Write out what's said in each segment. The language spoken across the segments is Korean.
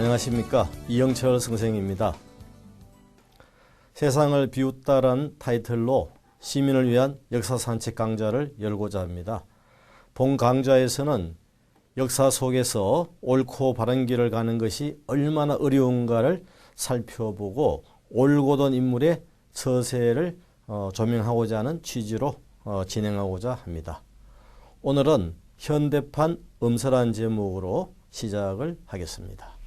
안녕하십니까. 이영철 선생입니다. 세상을 비웃다라는 타이틀로 시민을 위한 역사 산책 강좌를 열고자 합니다. 본 강좌에서는 역사 속에서 옳고 바른 길을 가는 것이 얼마나 어려운가를 살펴보고 올곧은 인물의 처세를 조명하고자 하는 취지로 진행하고자 합니다. 오늘은 현대판 음서란 제목으로 시작을 하겠습니다.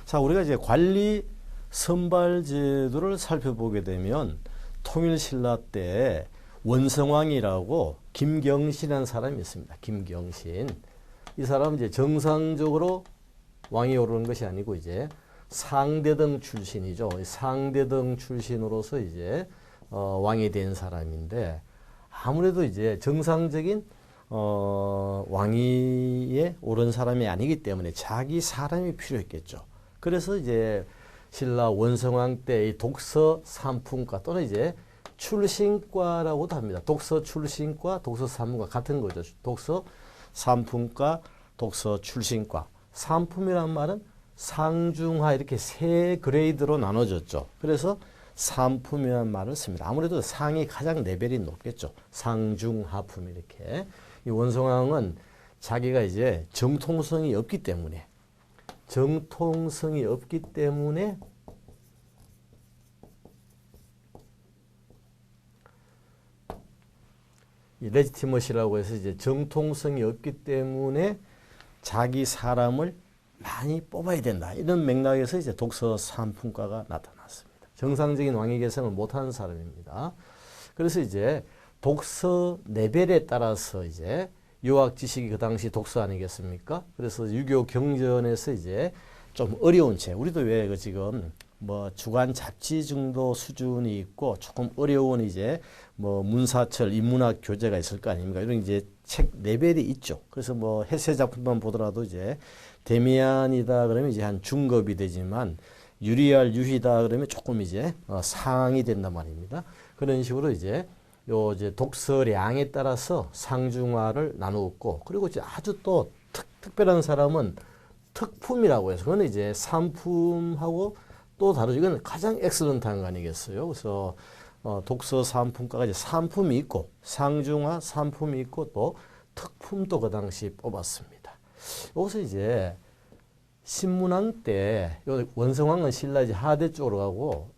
자, 우리가 이제 관리 선발 제도를 살펴보게 되면 통일신라 때 원성왕이라고 김경신이라는 사람이 있습니다. 김경신. 이 사람은 이제 정상적으로 왕이 오르는 것이 아니고 이제 상대등 출신이죠. 상대등 출신으로서 이제 왕이 된 사람인데 아무래도 이제 정상적인 왕위에 오른 사람이 아니기 때문에 자기 사람이 필요했겠죠. 그래서 이제 신라 원성왕 때 이 독서 삼품과 또는 이제 출신과라고도 합니다. 독서 출신과, 독서 삼품과 같은 거죠. 독서 삼품과, 독서 출신과. 삼품이란 말은 상중하 이렇게 세 그레이드로 나눠졌죠. 그래서 삼품이라는 말을 씁니다. 아무래도 상이 가장 레벨이 높겠죠. 상중하품 이렇게. 이 원성왕은 자기가 이제 정통성이 없기 때문에 이 레지티머시라고 해서 이제 정통성이 없기 때문에 자기 사람을 많이 뽑아야 된다. 이런 맥락에서 이제 독서 삼품과가 나타났습니다. 정상적인 왕위 계승을 못하는 사람입니다. 그래서 이제 독서 레벨에 따라서 이제 유학 지식이 그 당시 독서 아니겠습니까? 그래서 유교 경전에서 이제 좀 어려운 책, 우리도 왜 지금 뭐 주간 잡지 정도 수준이 있고 조금 어려운 이제 뭐 문사철 인문학 교재가 있을 거 아닙니까? 이런 이제 책 레벨이 있죠. 그래서 뭐 해세 작품만 보더라도 이제 데미안이다 그러면 이제 한 중급이 되지만 유리알 유희다 그러면 조금 이제 상이 된단 말입니다. 그런 식으로 이제 이제 독서량에 따라서 상중하를 나누었고, 그리고 이제 아주 또 특별한 사람은 특품이라고 해서, 그건 이제 삼품하고 또 다르죠. 이건 가장 엑셀런트한 거 아니겠어요? 그래서 독서 삼품과가 이제 삼품이 있고, 상중하 삼품이 있고, 또 특품도 그 당시 뽑았습니다. 여기서 이제 신문왕 때, 원성왕은 신라 이제 하대 쪽으로 가고,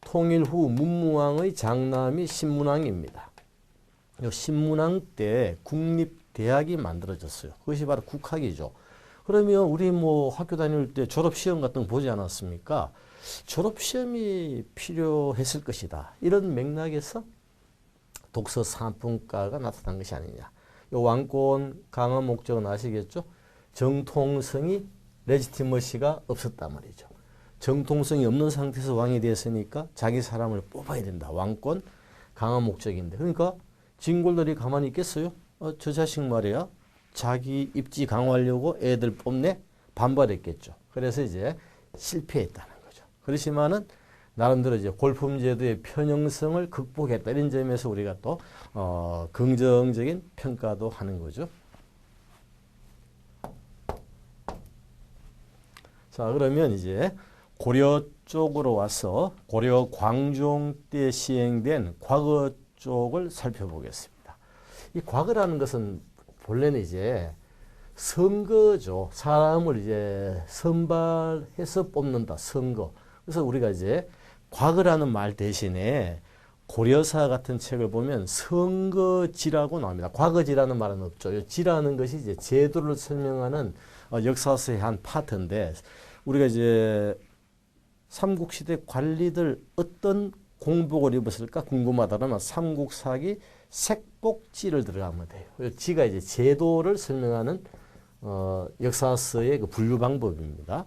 통일 후 문무왕의 장남이 신문왕입니다. 신문왕 때 국립대학이 만들어졌어요. 그것이 바로 국학이죠. 그러면 우리 뭐 학교 다닐 때 졸업시험 같은 거 보지 않았습니까? 졸업시험이 필요했을 것이다. 이런 맥락에서 독서 삼품과가 나타난 것이 아니냐. 이 왕권 강화 목적은 아시겠죠? 정통성이 레지티머시가 없었단 말이죠. 정통성이 없는 상태에서 왕이 됐으니까 자기 사람을 뽑아야 된다. 왕권 강화 목적인데. 그러니까 진골들이 가만히 있겠어요? 저 자식 말이야. 자기 입지 강화하려고 애들 뽑네? 반발했겠죠. 그래서 이제 실패했다는 거죠. 그렇지만은 나름대로 이제 골품제도의 편형성을 극복했다. 이런 점에서 우리가 또 긍정적인 평가도 하는 거죠. 자, 그러면 이제 고려 쪽으로 와서 고려 광종 때 시행된 과거 쪽을 살펴보겠습니다. 이 과거라는 것은 본래는 이제 선거죠. 사람을 이제 선발해서 뽑는다. 선거. 그래서 우리가 이제 과거라는 말 대신에 고려사 같은 책을 보면 선거지라고 나옵니다. 과거지라는 말은 없죠. 지라는 것이 이제 제도를 설명하는 역사서의 한 파트인데, 우리가 이제 삼국시대 관리들 어떤 공복을 입었을까 궁금하다면 삼국사기 색복지를 들어가면 돼요. 지가 이제 제도를 설명하는 역사서의 그 분류 방법입니다.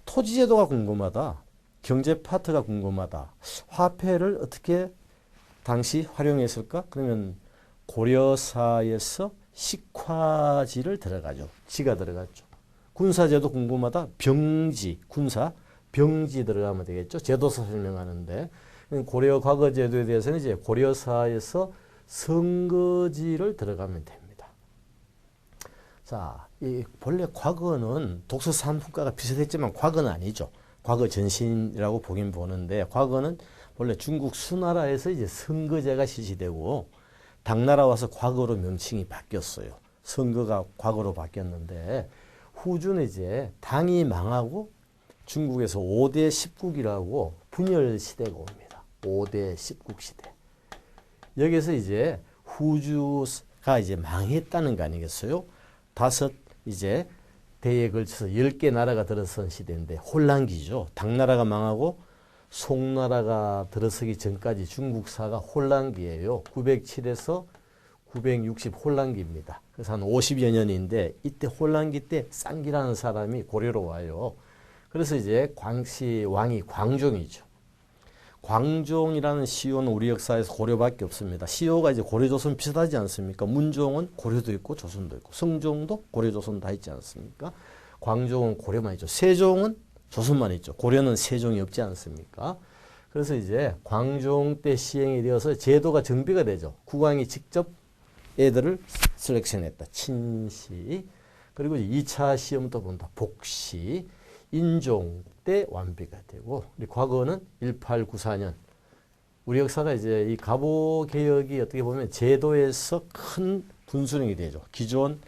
토지제도가 궁금하다. 경제 파트가 궁금하다. 화폐를 어떻게 당시 활용했을까? 그러면 고려사에서 식화지를 들어가죠. 지가 들어갔죠. 군사제도 궁금하다. 병지, 군사, 병지 들어가면 되겠죠. 제도서 설명하는데 고려 과거 제도에 대해서는 이제 고려사에서 선거지를 들어가면 됩니다. 자, 이 본래 과거는 독서 산문가가 비슷했지만 과거는 아니죠. 과거 전신이라고 보긴 보는데 과거는 원래 중국 수나라에서 이제 선거제가 실시되고 당나라 와서 과거로 명칭이 바뀌었어요. 선거가 과거로 바뀌었는데 후주는 이제 당이 망하고 중국에서 5대 10국이라고 분열 시대가 옵니다. 5대 10국 시대. 여기서 이제 후주가 이제 망했다는 거 아니겠어요? 다섯 이제 대에 걸쳐서 10개 나라가 들어선 시대인데 혼란기죠. 당나라가 망하고 송나라가 들어서기 전까지 중국사가 혼란기예요. 907에서 960 혼란기입니다. 그래서 한 50여 년인데 이때 혼란기 때 쌍기라는 사람이 고려로 와요. 그래서 이제 광씨 왕이 광종이죠. 광종이라는 시호는 우리 역사에서 고려밖에 없습니다. 시호가 이제 고려조선 비슷하지 않습니까? 문종은 고려도 있고 조선도 있고 성종도 고려조선 다 있지 않습니까? 광종은 고려만 있죠. 세종은 조선만 있죠. 고려는 세종이 없지 않습니까? 그래서 이제 광종 때 시행이 되어서 제도가 정비가 되죠. 국왕이 직접 애들을 셀렉션했다. 친시. 그리고 2차 시험도 본다. 복시. 인종 때 완비가 되고 우리 과거는 1894년 우리 역사가 이제 이 갑오 개혁이 어떻게 보면 제도에서 큰 분수령이 되죠. 기존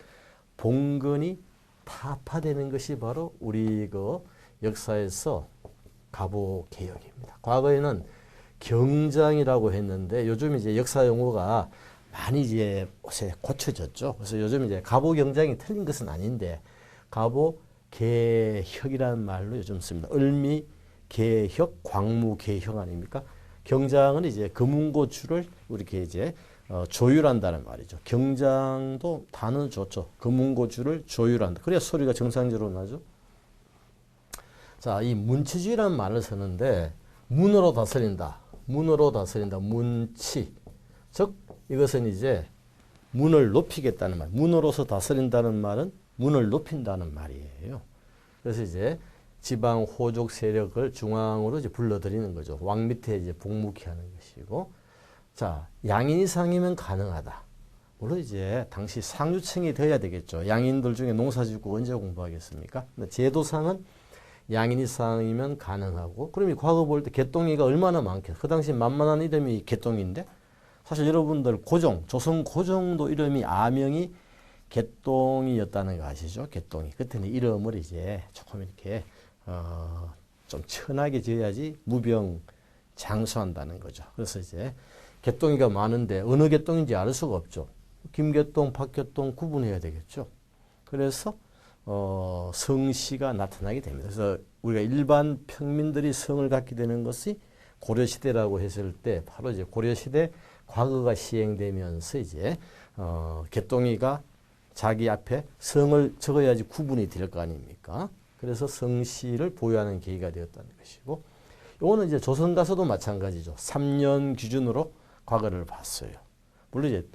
봉건이 타파되는 것이 바로 우리 그 역사에서 갑오 개혁입니다. 과거에는 경장이라고 했는데 요즘 이제 역사 용어가 많이 이제 요새 고쳐졌죠. 그래서 요즘 이제 갑오 경장이 틀린 것은 아닌데 갑오 개혁이라는 말로 요즘 씁니다. 을미 개혁, 광무 개혁 아닙니까? 경장은 이제 금운고추를 이렇게 이제 조율한다는 말이죠. 경장도 단어 좋죠. 금운고추를 조율한다. 그래야 소리가 정상적으로 나죠. 자, 이 문치주의라는 말을 쓰는데 문으로 다스린다. 문으로 다스린다. 문치. 즉 이것은 이제 문을 높이겠다는 말. 문으로서 다스린다는 말은 문을 높인다는 말이에요. 그래서 이제 지방 호족 세력을 중앙으로 이제 불러들이는 거죠. 왕 밑에 이제 복무케 하는 것이고. 자, 양인 이상이면 가능하다. 물론 이제 당시 상류층이 되어야 되겠죠. 양인들 중에 농사짓고 언제 공부하겠습니까? 근데 제도상은 양인 이상이면 가능하고. 그럼 이 과거 볼 때 개똥이가 얼마나 많겠어요. 그 당시 만만한 이름이 개똥인데 사실 여러분들 고종, 조선 고종도 이름이 아명이 개똥이었다는 거 아시죠? 개똥이. 그때는 이름을 이제 조금 이렇게 좀 천하게 지어야지 무병 장수한다는 거죠. 그래서 이제 개똥이가 많은데 어느 개똥인지 알 수가 없죠. 김개똥, 박개똥 구분해야 되겠죠. 그래서 성씨가 나타나게 됩니다. 그래서 우리가 일반 평민들이 성을 갖게 되는 것이 고려시대라고 했을 때 바로 이제 고려시대 과거가 시행되면서 이제 개똥이가 자기 앞에 성을 적어야지 구분이 될 거 아닙니까? 그래서 성씨를 보유하는 계기가 되었다는 것이고, 이거는 이제 조선 가서도 마찬가지죠. 3년 기준으로 과거를 봤어요. 물론 이제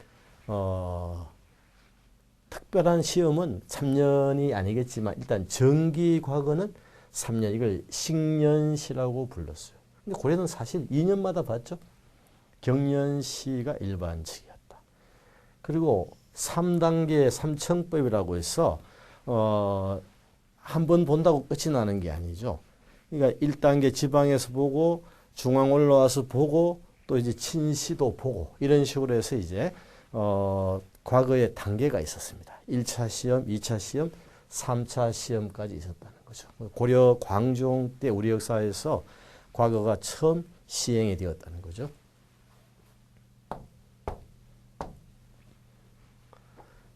특별한 시험은 3년이 아니겠지만 일단 정기 과거는 3년 이걸 식년시라고 불렀어요. 근데 고려는 사실 2년마다 봤죠. 경년시가 일반칙이었다. 그리고 3단계 삼청법이라고 해서 한 번 본다고 끝이 나는 게 아니죠. 그러니까 1단계 지방에서 보고 중앙 올라와서 보고 또 이제 친시도 보고 이런 식으로 해서 이제 과거에 단계가 있었습니다. 1차 시험, 2차 시험, 3차 시험까지 있었다는 거죠. 고려 광종 때 우리 역사에서 과거가 처음 시행이 되었다는 거죠.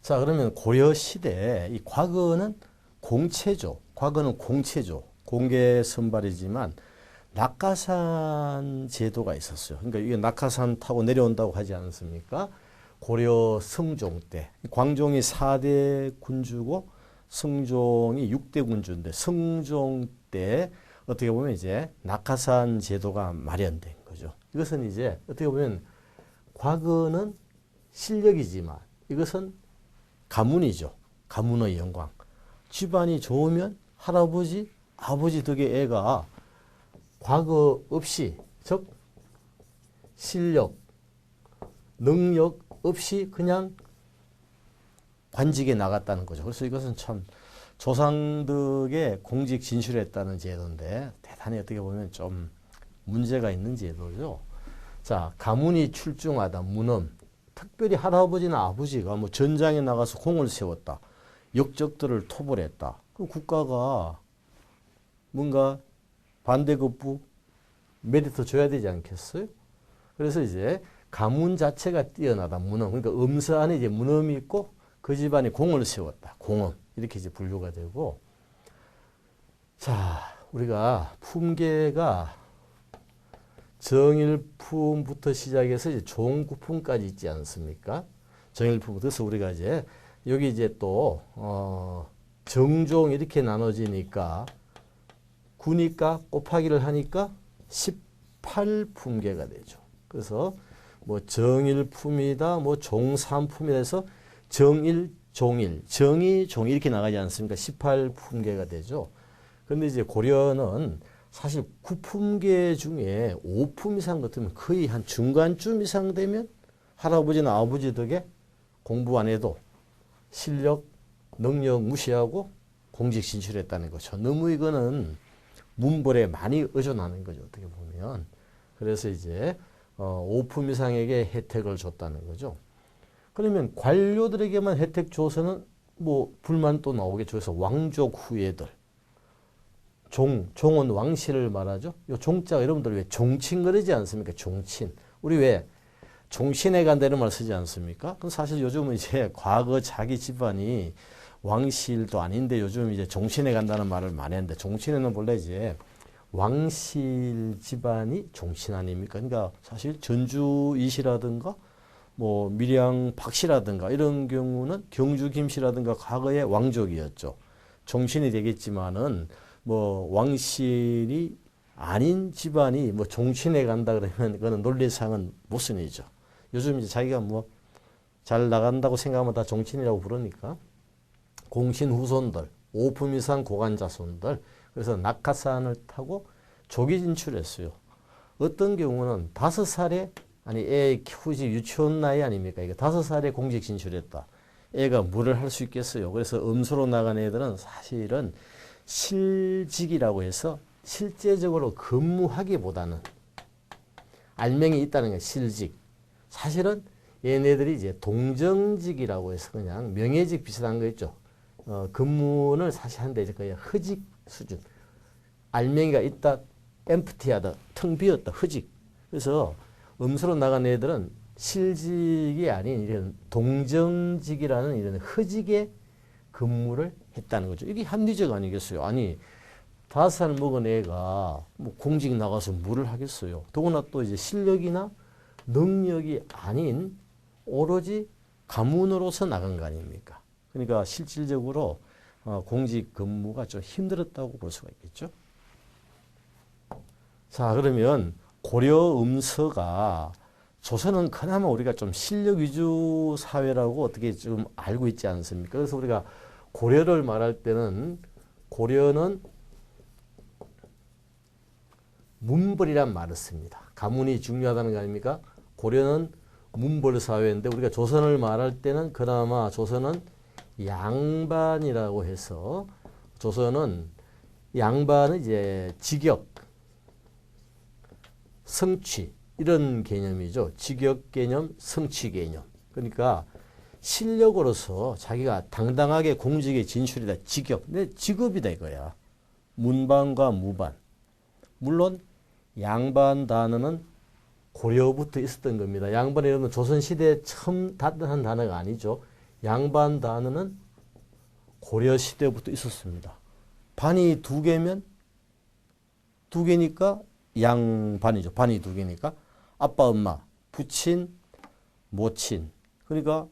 자, 그러면 고려시대, 이 과거는 공채죠. 과거는 공채죠. 공개 선발이지만 낙하산 제도가 있었어요. 그러니까 이게 낙하산 타고 내려온다고 하지 않습니까? 고려 성종 때. 광종이 4대 군주고 성종이 6대 군주인데 성종 때 어떻게 보면 이제 낙하산 제도가 마련된 거죠. 이것은 이제 어떻게 보면 과거는 실력이지만 이것은 가문이죠. 가문의 영광. 집안이 좋으면 할아버지, 아버지 덕에 애가 과거 없이, 즉 실력, 능력 없이 그냥 관직에 나갔다는 거죠. 그래서 이것은 참 조상덕에 공직 진출했다는 제도인데 대단히 어떻게 보면 좀 문제가 있는 제도죠. 자, 가문이 출중하다, 문엄. 특별히 할아버지나 아버지가 뭐 전장에 나가서 공을 세웠다. 역적들을 토벌했다. 그럼 국가가 뭔가 반대급부 메리트 줘야 되지 않겠어요? 그래서 이제 가문 자체가 뛰어나다, 문엄. 그러니까 음서 안에 이제 문엄이 있고 그 집안이 공을 세웠다, 공엄. 이렇게 이제 분류가 되고. 자, 우리가 품계가 정일품부터 시작해서 이제 종구품까지 있지 않습니까? 정일품. 그래서 우리가 이제 여기 이제 또 정종 이렇게 나눠지니까 9니까 곱하기를 하니까 18품계가 되죠. 그래서 뭐 정일품이다, 뭐 종삼품이다 해서 정일, 종일, 정이, 종이 이렇게 나가지 않습니까? 18품계가 되죠. 그런데 이제 고려는 사실 9품계 중에 5품 이상 같으면 거의 한 중간쯤 이상 되면 할아버지나 아버지 덕에 공부 안 해도 실력, 능력 무시하고 공직 진출했다는 거죠. 너무 이거는 문벌에 많이 의존하는 거죠. 어떻게 보면. 그래서 이제 5품 이상에게 혜택을 줬다는 거죠. 그러면 관료들에게만 혜택 줘서는 뭐 불만 또 나오겠죠. 그래서 왕족 후예들. 종은 왕실을 말하죠. 요 종자가 여러분들 왜 종친 그러지 않습니까? 종친. 우리 왜 종신에 간다는 말 쓰지 않습니까? 그럼 사실 요즘은 이제 과거 자기 집안이 왕실도 아닌데 요즘 이제 종신에 간다는 말을 많이 하는데 종신에는 원래 이제 왕실 집안이 종신 아닙니까? 그러니까 사실 전주 이씨라든가 뭐 밀양 박씨라든가 이런 경우는 경주 김씨라든가 과거의 왕족이었죠. 종신이 되겠지만은 뭐 왕실이 아닌 집안이 뭐 종신에 간다 그러면 그거는 논리상은 모순이죠. 요즘 이제 자기가 뭐 잘 나간다고 생각하면 다 종친이라고 부르니까 공신 후손들, 5품 이상 고관 자손들, 그래서 낙하산을 타고 조기 진출했어요. 어떤 경우는 5살에 아니 애 키우지 유치원 나이 아닙니까? 이게 5살에 공직 진출했다. 애가 뭐를 할 수 있겠어요? 그래서 음소로 나간 애들은 사실은 실직이라고 해서 실제적으로 근무하기보다는 알맹이 있다는 게 실직. 사실은 얘네들이 이제 동정직이라고 해서 그냥 명예직 비슷한 거 있죠. 근무를 사실 하는데 이제 거의 허직 수준. 알맹이가 있다, 엠프티하다, 텅 비었다, 허직. 그래서 음소로 나간 애들은 실직이 아닌 이런 동정직이라는 이런 허직의 근무를 했다는 거죠. 이게 합리적 아니겠어요? 아니, 5살 먹은 애가 뭐 공직 나가서 뭐를 하겠어요? 더구나 또 이제 실력이나 능력이 아닌 오로지 가문으로서 나간 거 아닙니까? 그러니까 실질적으로 공직 근무가 좀 힘들었다고 볼 수가 있겠죠. 자, 그러면 고려 음서가 조선은 그나마 우리가 좀 실력 위주 사회라고 어떻게 좀 알고 있지 않습니까? 그래서 우리가 고려를 말할 때는 고려는 문벌이란 말을 씁니다. 가문이 중요하다는 거 아닙니까? 고려는 문벌 사회인데 우리가 조선을 말할 때는 그나마 조선은 양반이라고 해서 조선은 양반은 이제 직역, 성취 이런 개념이죠. 직역 개념, 성취 개념. 그러니까 실력으로서 자기가 당당하게 공직에 진출이다. 직역. 내 직업이다 이거야. 문반과 무반. 물론 양반 단어는 고려부터 있었던 겁니다. 양반이라는 조선시대에 처음 한 단어가 아니죠. 양반 단어는 고려시대부터 있었습니다. 반이 2개면 2개니까 양반이죠. 반이 2개니까 아빠, 엄마, 부친, 모친. 그러니까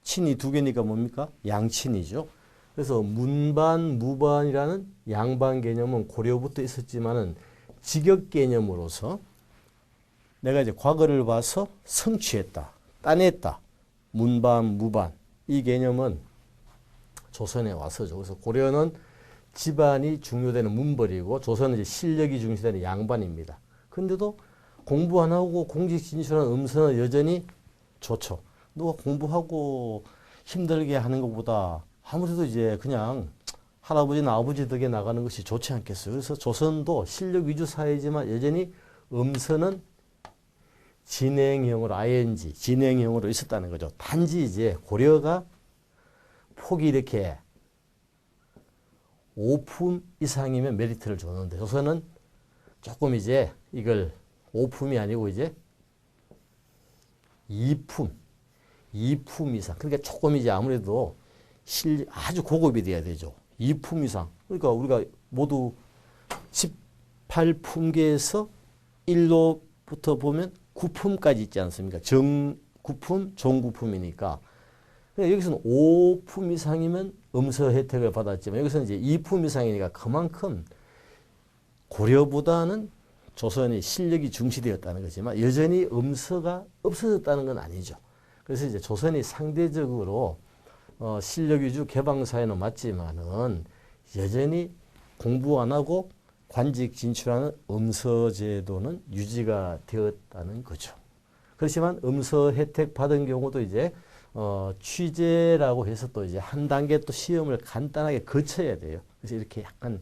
친이 2개니까 뭡니까? 양친이죠. 그래서 문반, 무반이라는 양반 개념은 고려부터 있었지만은 직역 개념으로서 내가 이제 과거를 봐서 성취했다, 따냈다. 문반, 무반. 이 개념은 조선에 와서죠. 그래서 고려는 집안이 중요되는 문벌이고 조선은 이제 실력이 중시되는 양반입니다. 근데도 공부 안 하고 공직 진출한 음서는 여전히 좋죠. 누가 공부하고 힘들게 하는 것보다 아무래도 이제 그냥 할아버지나 아버지 덕에 나가는 것이 좋지 않겠어요. 그래서 조선도 실력 위주 사회지만 여전히 음서는 진행형으로 ing 진행형으로 있었다는 거죠. 단지 이제 고려가 폭이 이렇게 5품 이상이면 메리트를 줬는데 조선은 조금 이제 이걸 5품이 아니고 이제 2품 이상. 그러니까 조금 이제 아무래도 아주 고급이 돼야 되죠. 2품 이상. 그러니까 우리가 모두 18품계에서 1로부터 보면 9품까지 있지 않습니까? 정9품, 종9품이니까. 그러니까 여기서는 5품 이상이면 음서 혜택을 받았지만 여기서는 이제 2품 이상이니까 그만큼 고려보다는 조선이 실력이 중시되었다는 거지만 여전히 음서가 없어졌다는 건 아니죠. 그래서 이제 조선이 상대적으로 실력 위주 개방사회는 맞지만은 여전히 공부 안 하고 관직 진출하는 음서 제도는 유지가 되었다는 거죠. 그렇지만 음서 혜택 받은 경우도 이제 취재라고 해서 또 이제 한 단계 또 시험을 간단하게 거쳐야 돼요. 그래서 이렇게 약간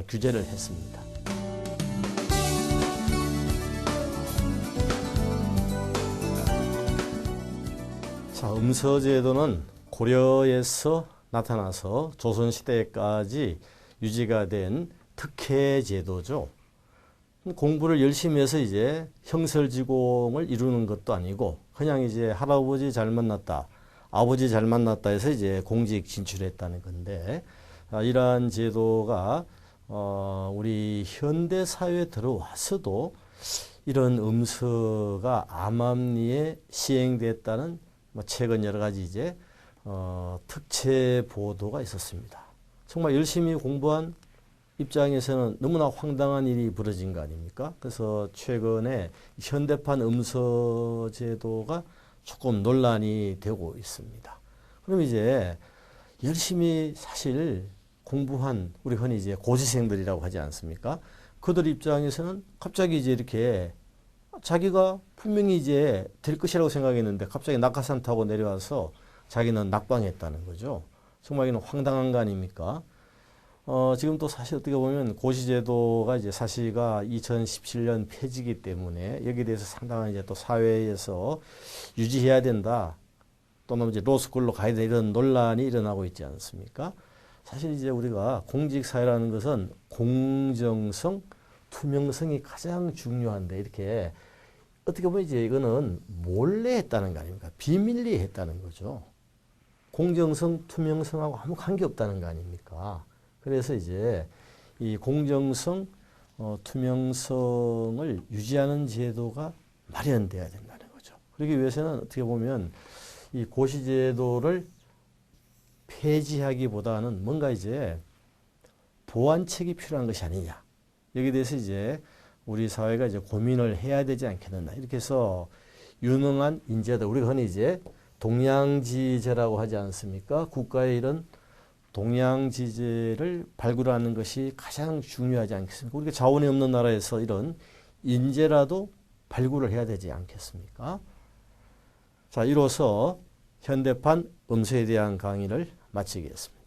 규제를 했습니다. 자, 음서 제도는 고려에서 나타나서 조선시대까지 유지가 된 특혜 제도죠. 공부를 열심히 해서 이제 형설지공을 이루는 것도 아니고 그냥 이제 할아버지 잘 만났다, 아버지 잘 만났다 해서 이제 공직 진출했다는 건데 이러한 제도가 우리 현대 사회에 들어와서도 이런 음서가 암암리에 시행됐다는 최근 여러 가지 이제 특채 보도가 있었습니다. 정말 열심히 공부한 입장에서는 너무나 황당한 일이 벌어진 거 아닙니까? 그래서 최근에 현대판 음서 제도가 조금 논란이 되고 있습니다. 그럼 이제 열심히 사실 공부한 우리 흔히 이제 고시생들이라고 하지 않습니까? 그들 입장에서는 갑자기 이제 이렇게 자기가 분명히 이제 될 것이라고 생각했는데 갑자기 낙하산 타고 내려와서 자기는 낙방했다는 거죠. 정말 이건 황당한 거 아닙니까? 지금 또 사실 어떻게 보면 고시제도가 이제 사실가 2017년 폐지기 때문에 여기에 대해서 상당한 이제 또 사회에서 유지해야 된다. 또는 이제 로스쿨로 가야 된다. 이런 논란이 일어나고 있지 않습니까? 사실 이제 우리가 공직사회라는 것은 공정성, 투명성이 가장 중요한데 이렇게 어떻게 보면 이제 이거는 몰래 했다는 거 아닙니까? 비밀리에 했다는 거죠. 공정성, 투명성하고 아무 관계 없다는 거 아닙니까? 그래서 이제 이 공정성, 투명성을 유지하는 제도가 마련돼야 된다는 거죠. 그러기 위해서는 어떻게 보면 이 고시제도를 폐지하기보다는 뭔가 이제 보완책이 필요한 것이 아니냐. 여기에 대해서 이제 우리 사회가 이제 고민을 해야 되지 않겠느냐. 이렇게 해서 유능한 인재들, 우리가 흔히 이제 동양지제라고 하지 않습니까? 국가의 이런 동양지제를 발굴하는 것이 가장 중요하지 않겠습니까? 우리가 자원이 없는 나라에서 이런 인재라도 발굴을 해야 되지 않겠습니까? 자, 이로써 현대판 음서에 대한 강의를 마치겠습니다.